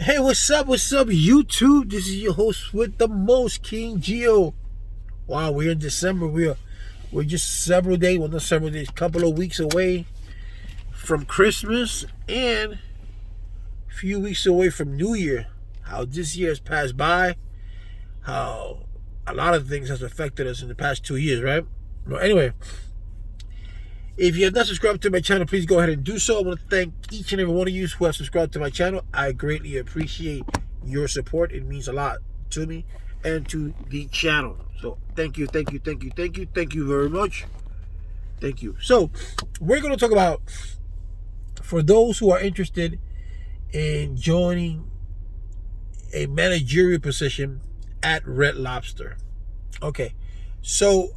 Hey, what's up, YouTube? This is your host with the most, King Geo. Wow, we're in December. We're just several days, well, not several days, couple of weeks away from Christmas and a few weeks away from New Year. How this year has passed by, how a lot of things has affected us in the past 2 years, right? Well, anyway, if you have not subscribed to my channel, please go ahead and do so. I want to thank each and every one of you who have subscribed to my channel. I greatly appreciate your support. It means a lot to me and to the channel. So thank you very much. Thank you. So we're going to talk about, for those who are interested in joining a managerial position at Red Lobster. Okay, so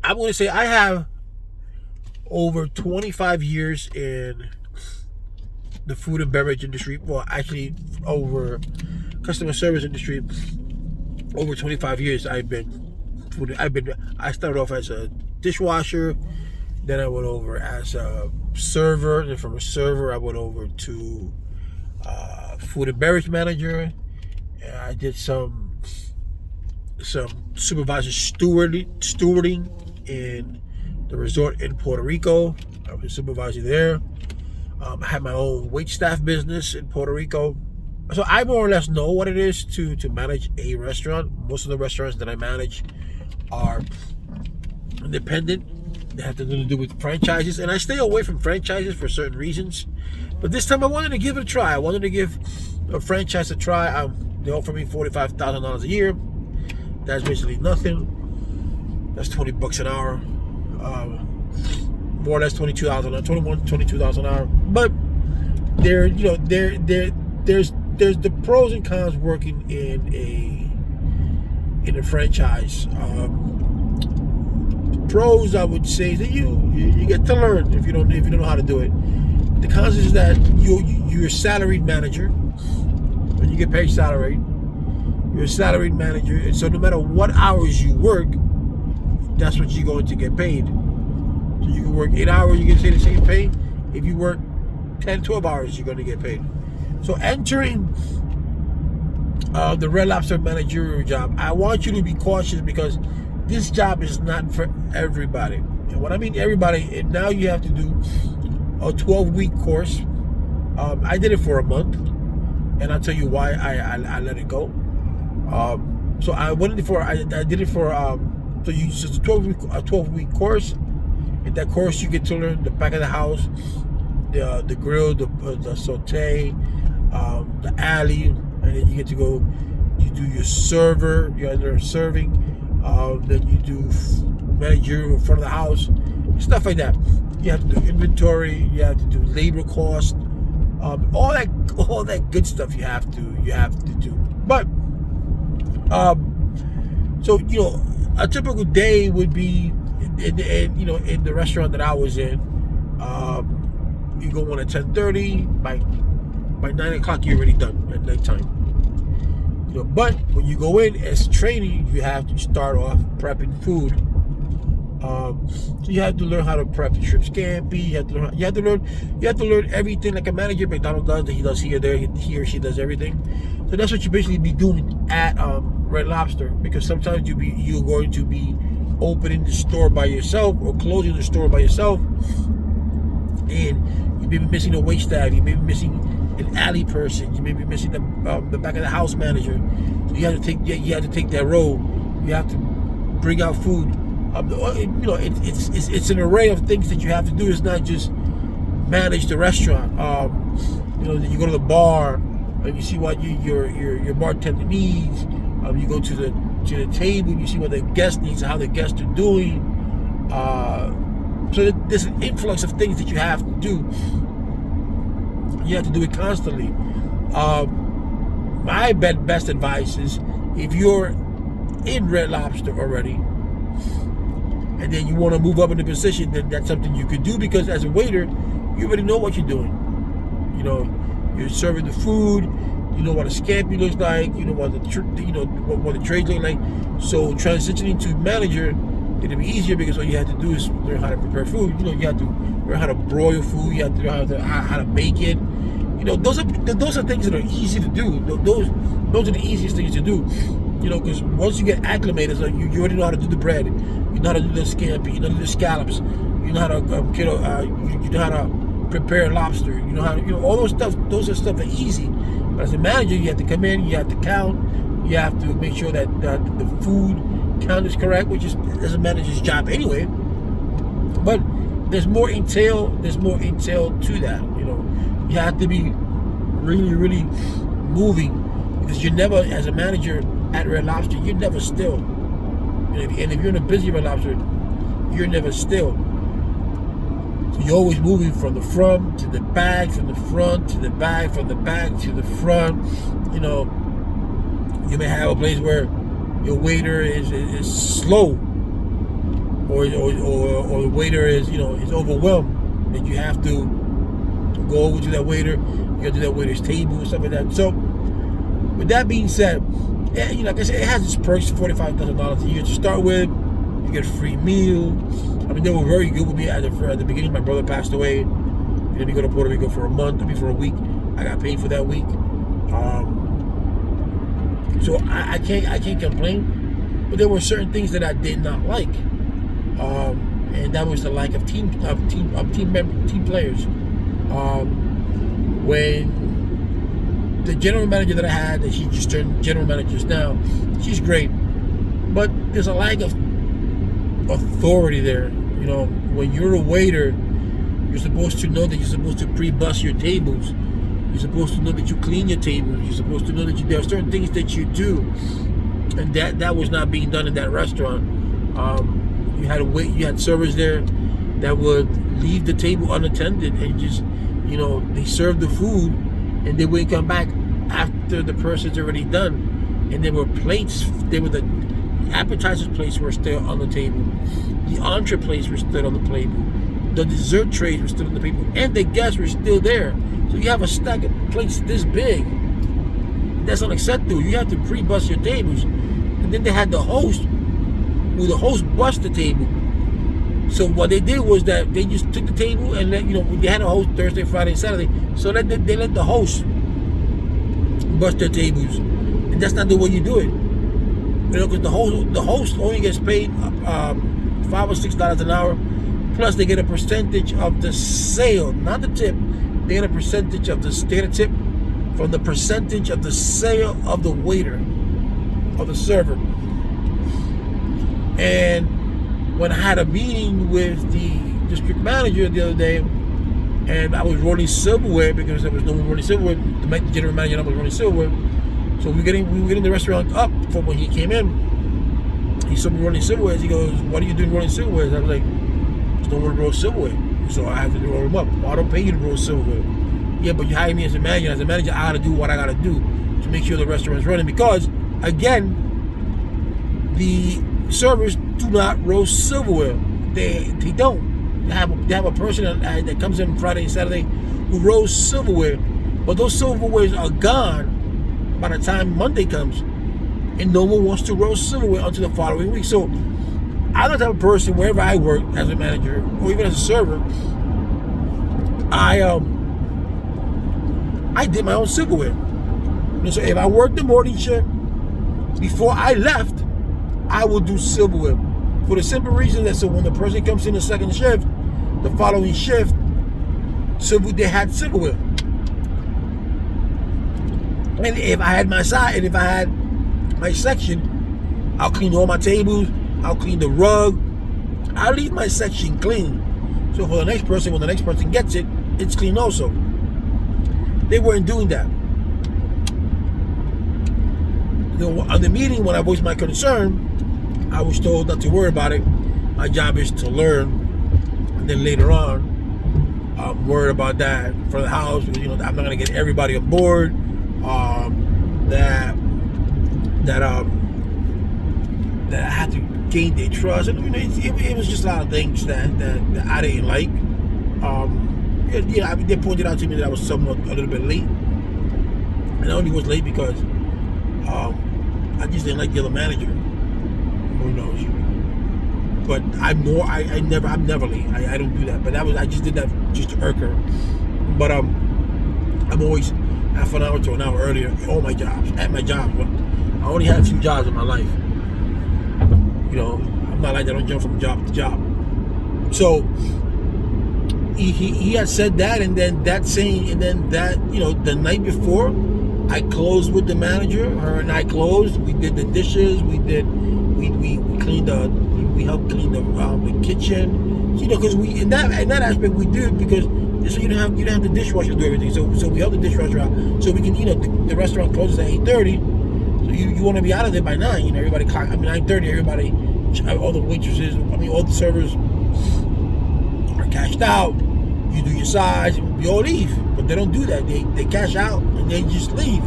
I'm going to say I have over 25 years in the food and beverage industry. Well, actually, over customer service industry. Over 25 years, I started off as a dishwasher, then I went over as a server, and from a server, I went over to food and beverage manager. And I did some supervisor stewarding in the resort in Puerto Rico. I was a supervisor there. I had my own wait staff business in Puerto Rico. So I more or less know what it is to manage a restaurant. Most of the restaurants that I manage are independent. They have to do with franchises. And I stay away from franchises for certain reasons. But this time I wanted to give it a try. I wanted to give a franchise a try. They offer me $45,000 a year. That's basically nothing. That's $20 an hour. More or less $22,000 an hour. But there's the pros and cons working in a franchise. Pros, I would say, that you get to learn if you don't know how to do it. The cons is that you're a salaried manager, and you get paid salary. You're a salaried manager, and so no matter what hours you work, that's what you're going to get paid. So you can work 8 hours, you get the same pay. If you work 10, 12 hours, you're going to get paid. So entering the Red Lobster managerial job, I want you to be cautious because this job is not for everybody. And what I mean everybody, now you have to do a 12-week course. I did it for a month, and I'll tell you why I let it go. So I did it for so it's a 12-week course. In that course, you get to learn the back of the house, the grill, the saute, the alley, and then you get to go. You do your server. You learn serving. Then you do managerial in front of the house, stuff like that. You have to do inventory. You have to do labor cost. All that good stuff you have to do. But so a typical day would be in the restaurant that I was in. You go on at 10:30. By 9 o'clock, you're already done at nighttime. But when you go in as training, you have to start off prepping food. So you have to learn how to prep shrimp scampi. You have to learn everything like a manager at McDonald's does. That he does here, there, he or she does everything. So that's what you basically be doing at Red Lobster, because sometimes you're going to be opening the store by yourself or closing the store by yourself, and you may be missing a wait staff. You may be missing an alley person. You may be missing the back of the house manager. So you have to take that role. You have to bring out food. It's an array of things that you have to do. It's not just manage the restaurant. You go to the bar and you see what your bartender needs. You go to the table. You see what the guest needs and how the guests are doing. So there's an influx of things that you have to do. You have to do it constantly. My best advice is, if you're in Red Lobster already and then you want to move up in the position, then that's something you could do, because as a waiter, you already know what you're doing. You're serving the food. You know what a scampi looks like. You know what the trays look like. So transitioning to manager, it'll be easier, because all you have to do is learn how to prepare food. You have to learn how to broil food. You have to learn how to make it. those are things that are easy to do. Those are the easiest things to do. Because once you get acclimated, so you already know how to do the bread, you know how to do the scampi, you know how to do the scallops, you know how to you know how to prepare lobster, you know how to, all those stuff. Those are stuff that are easy. But as a manager, you have to come in, you have to count, you have to make sure that the food count is correct, which is as a manager's job anyway. But there's more entail to that. You have to be really, really moving, because you're never, as a manager at Red Lobster, you're never still. And if you're in a busy Red Lobster, you're never still. So you're always moving from the front to the back, from the front to the back, from the back to the front. You may have a place where your waiter is slow, or the waiter is is overwhelmed, and you have to go over to that waiter. You got to do that waiter's table and stuff like that. So, with that being said, like I said, it has its perks. $45,000 a year to start with. You get a free meal. I mean, they were very good with me at the beginning. My brother passed away. And then we go to Puerto Rico for a month, maybe for a week. I got paid for that week. So I can't complain. But there were certain things that I did not like, and that was the lack of team players. When the general manager that I had, and she just turned general managers now, she's great, but there's a lack of authority there. When you're a waiter, you're supposed to know that you're supposed to pre-bus your tables. You're supposed to know that you clean your tables. You're supposed to know that there are certain things that you do, and that was not being done in that restaurant. You had servers there that would leave the table unattended and just, they served the food and they wouldn't come back after the person's already done. And there were plates, the appetizer plates were still on the table. The entree plates were still on the table. The dessert trays were still on the table. And the guests were still there. So you have a stack of plates this big. That's unacceptable. You have to pre-bus your tables. And then they had the host, who the host bust the table. So what they did was that they just took the table and they had a host Thursday, Friday, and Saturday. So they let the host bust their tables, and that's not the way you do it. Because the host only gets paid $5 or $6 an hour, plus they get a percentage of the sale, not the tip. They get a percentage of they get a tip from the percentage of the sale of the waiter, of the server. And when I had a meeting with the district manager the other day, and I was rolling silverware because there was no one rolling silverware. The general manager and I was rolling silverware. So we were getting the restaurant up from when he came in. He saw me rolling silverware. He goes, "What are you doing rolling silverware?" I was like, "There's no one to roll silverware, so I have to roll them up." "Well, I don't pay you to roll silverware." "Yeah, but you hired me as a manager. As a manager, I got to do what I got to do to make sure the restaurant's running, because, again, the servers do not roll silverware. They don't. They have a person that comes in Friday and Saturday who rolls silverware, but those silverwares are gone by the time Monday comes, and no one wants to roll silverware until the following week. So I'm the type of person, wherever I work as a manager or even as a server, I did my own silverware. So if I worked the morning shift, before I left, I would do silverware, for the simple reason that so when the person comes in the second shift, the following shift, they had silverware. And if I had my side, and if I had my section, I'll clean all my tables, I'll clean the rug, I'll leave my section clean. So for the next person, when the next person gets it, it's clean also. They weren't doing that. On the meeting, when I voiced my concern, I was told not to worry about it. My job is to learn, and then later on, I'm worried about that for the house, because I'm not gonna get everybody on board. That I had to gain their trust, and it was just a lot of things that I didn't like. They pointed out to me that I was somewhat a little bit late, and I only was late because I just didn't like the other manager. Who knows? But I'm never late. I don't do that. But I just did that just to irk her. But I'm always half an hour to an hour earlier at all my jobs. At my job, I only had a few jobs in my life. You know, I'm not like that. I don't jump from job to job. So he had said that, and then that, you know, the night before, I closed with the manager. Her and I closed. We did the dishes. We cleaned we helped clean the kitchen. You know, because in that aspect we did, because so you don't have the dishwasher do everything. So we helped the dishwasher out, so we can, you know, the restaurant closes at 8:30. So you want to be out of there by 9. You know, everybody 9:30. Everybody, all the waitresses, all the servers are cashed out. You do your sides, we all leave. But they don't do that. They cash out and they just leave.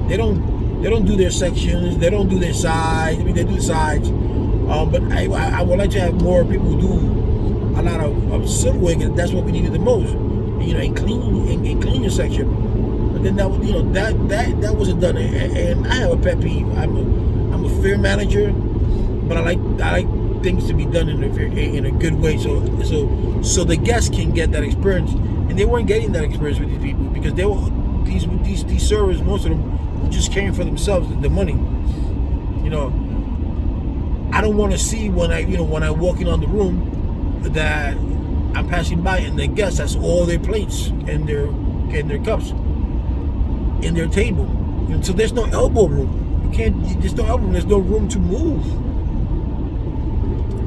They don't do their sections. They don't do their sides. They do the sides. But I would like to have more people who do a lot of silverware, because that's what we needed the most. You know, and clean your section. But then that, you know, that wasn't done. And I have a pet peeve. I'm a fair manager, but I like things to be done in a good way, so the guests can get that experience. And they weren't getting that experience with these people, because they were these servers, most of them were just caring for themselves, the money. You know, I don't want to see when I walk in on the room that I'm passing by and the guests, that's all their plates and their cups in their table. You know, so there's no elbow room. There's no elbow room. There's no room to move.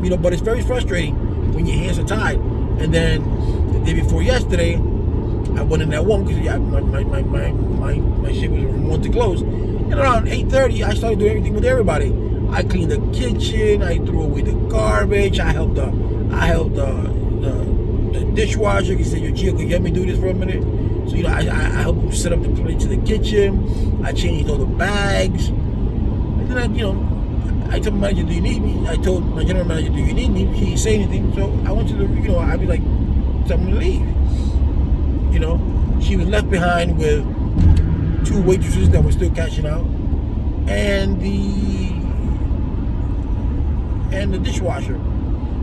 You know, but it's very frustrating when your hands are tied. And then the day before yesterday, I went in at 1 because my shit was from 1 to close. And around 8:30, I started doing everything with everybody. I cleaned the kitchen. I threw away the garbage. I helped the dishwasher. He said, "Yo, Gio, could you help me do this for a minute?" So, you know, I helped him set up the plates in the kitchen. I changed all the bags. And then I told my manager, "Do you need me?" I told my general manager, "Do you need me?" He didn't say anything. So I went to I'd be like, "Tell me to leave." You know, she was left behind with 2 waitresses that were still cashing out, and the dishwasher.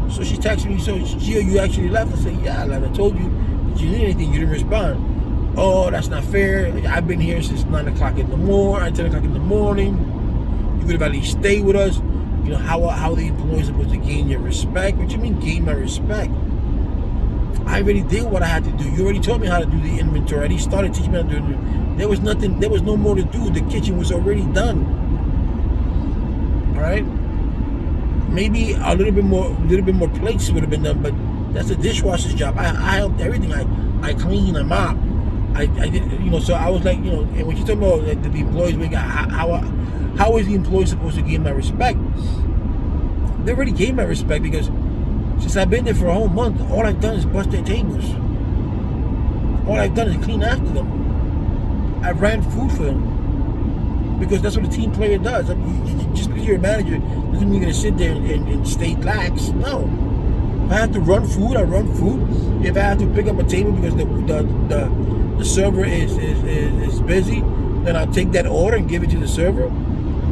So she texted me, "So Gio, you actually left?" I said, "Yeah, I left. I told you that you need anything. You didn't respond." "Oh, that's not fair. I've been here since 9 o'clock in the morning, 10 o'clock in the morning. You could have at least stayed with us." You know, how the employees are supposed to gain your respect? What you mean gain my respect? I already did what I had to do. You already told me how to do the inventory. I already started teaching me how to do it. There was no more to do. The kitchen was already done. All right? Maybe a little bit more plates would have been done, but that's the dishwasher's job. I helped everything. I clean, I mop. I did, so I was like, and when you talk about the employees, how is the employee supposed to gain my respect? They already gained my respect, because since I've been there for a whole month, all I've done is bust their tables. All I've done is clean after them. I ran food for them, because that's what a team player does. I mean, just because you're a manager doesn't mean you're going to sit there and stay lax. No. If I have to run food, I run food. If I have to pick up a table because the server is busy, then I'll take that order and give it to the server.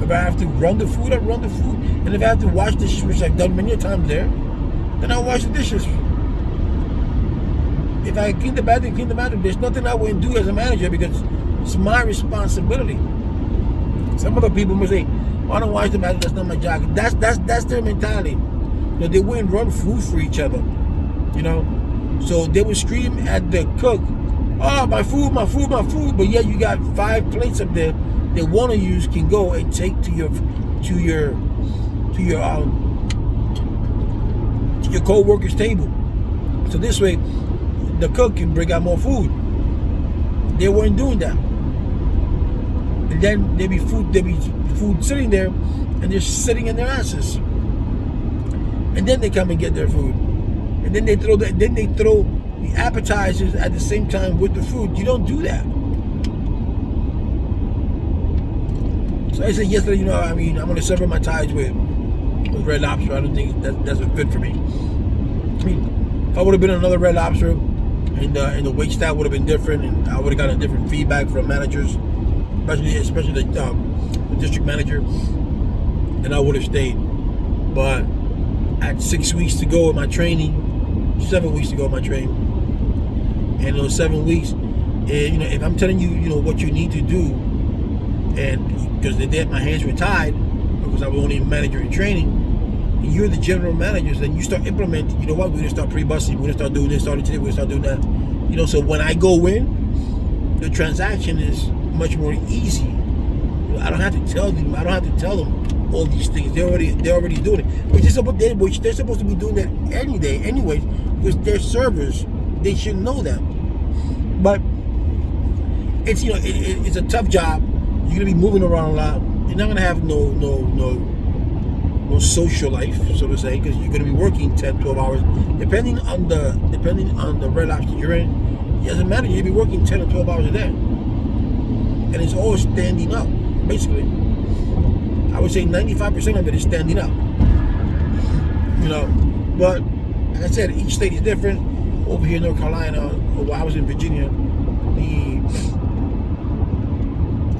If I have to run the food, I run the food. And if I have to wash dishes, which I've done many times there, then I'll wash the dishes. If I clean the bathroom, clean the bathroom. There's nothing I wouldn't do as a manager, because it's my responsibility. Some other people must say, "Well, I don't wash the bathroom, that's not my job." That's their mentality. They wouldn't run food for each other. So they would scream at the cook, "Oh, my food, my food, my food!" But yet you got 5 plates up there that one of you can go and take to your co-worker's table. So this way, the cook can bring out more food. They weren't doing that. And then there'd be food sitting there, and they're sitting in their asses. And then they come and get their food, and then they throw the appetizers at the same time with the food. You don't do that. So I said yesterday, I'm going to sever my ties with Red Lobster. I don't think that's a fit for me. I mean, if I would have been another Red Lobster, and the wait staff would have been different, and I would have gotten different feedback from managers, especially the district manager, then I would have stayed. But I had 6 weeks to go in my training, 7 weeks to go in my training, and in those 7 weeks, And, if I'm telling you, what you need to do, and because the day my hands were tied, because I was only a manager in training, and you're the general managers, then you start implementing. You know what? We're gonna start pre-busting. We're gonna start doing this. Starting today, we're gonna start doing that. So when I go in, the transaction is much more easy. I don't have to tell them. I don't have to tell them all these things. They're already doing it. Which they're supposed to be doing that any day, anyways, because they're servers. They should know that. But it's it's a tough job. You're gonna be moving around a lot. You're not gonna have no social life, so to say, because you're gonna be working 10, 12 hours, depending on the Red Lobster you're in. As a manager, you'll be working 10 or 12 hours a day, and it's all standing up. Basically, I would say 95% of it is standing up. But like I said, each state is different. Over here in North Carolina, while I was in Virginia,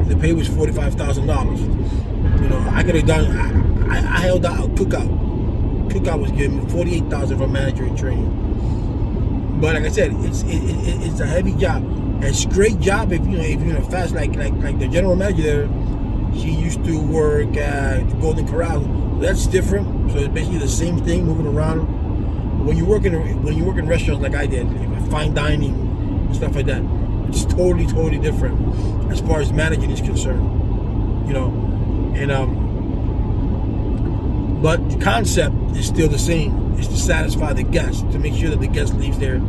the pay was $45,000. I could have done. I held out Cookout. Cookout was giving me $48,000 for manager in training. But like I said, it's a heavy job. It's a great job if you're in a fast like the general manager there. She used to work at the Golden Corral. That's different. So it's basically the same thing, moving around. When you work in restaurants like I did, fine dining and stuff like that, it's totally different as far as managing is concerned. But the concept is still the same. It's to satisfy the guest, to make sure that the guest leaves there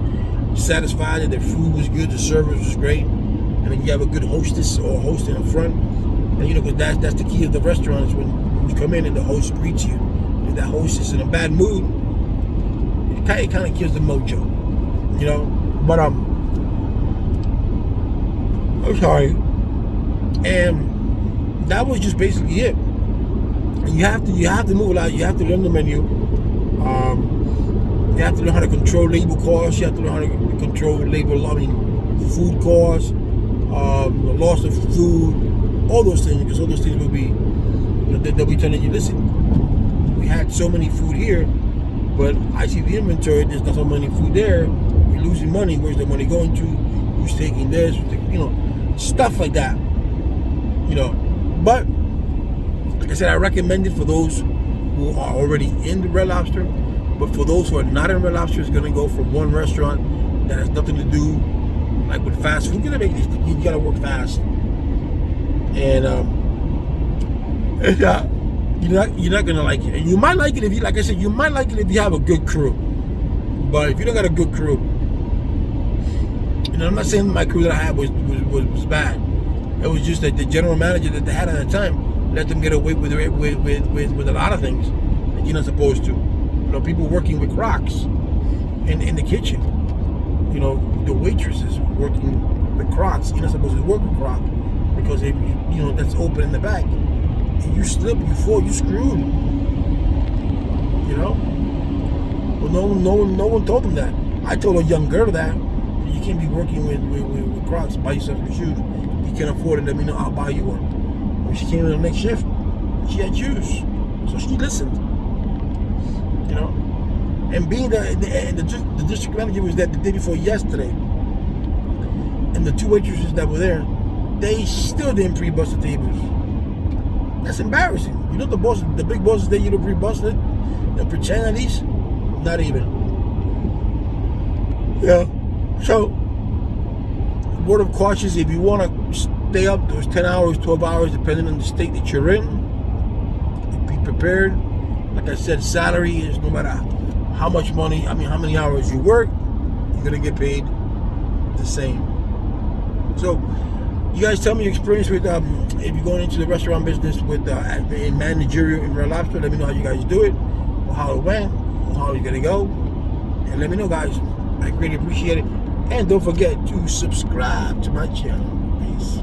satisfied, that their food was good, the service was great, and then you have a good hostess or host in the front. And because that's the key of the restaurants. When you come in and the host greets you, if that host is in a bad mood, it kind of kills the mojo, But I'm sorry. And that was just basically it. And you have to move a lot. You have to learn the menu. You have to learn how to control labor costs. You have to learn how to control food costs, the loss of food, all those things. Because all those things will be, they'll be telling you, listen, we had so many food here, but I see the inventory. There's not so many food there. We're losing money. Where's the money going to? Who's taking this? Stuff like that. But like I said, I recommend it for those who are already in the Red Lobster. But for those who are not in Red Lobster, it's going to go from one restaurant that has nothing to do, like with fast food. You gotta work fast, and you're not gonna like it. And you might like it if like I said, you might like it if you have a good crew. But if you don't got a good crew, I'm not saying my crew that I had was bad. It was just that the general manager that they had at the time let them get away with a lot of things that you're not supposed to. People working with crocs in the kitchen. The waitresses working with crocs. You're not supposed to work with crocs because if that's open in the back. And you slip, you fall, you screwed. But no one told them that. I told a young girl that you can't be working with Crocs. Buy yourself some shoes. If you can't afford it, let me know. I'll buy you one. When she came in the next shift, she had shoes, so she listened. And being the district manager was there the day before yesterday, and the two waitresses that were there, they still didn't pre-bust the tables. That's embarrassing. The big bosses that you don't pre-bust it, the pretend at least, not even. So, word of caution is if you want to stay up those 10 hours, 12 hours, depending on the state that you're in, be prepared. Like I said, salary is no matter how much money, how many hours you work, you're going to get paid the same. So, you guys tell me your experience with, if you're going into the restaurant business with in managerial in Red Lobster. Let me know how you guys do it, or how it went, or how you're going to go. And let me know, guys. I greatly appreciate it. And don't forget to subscribe to my channel. Peace.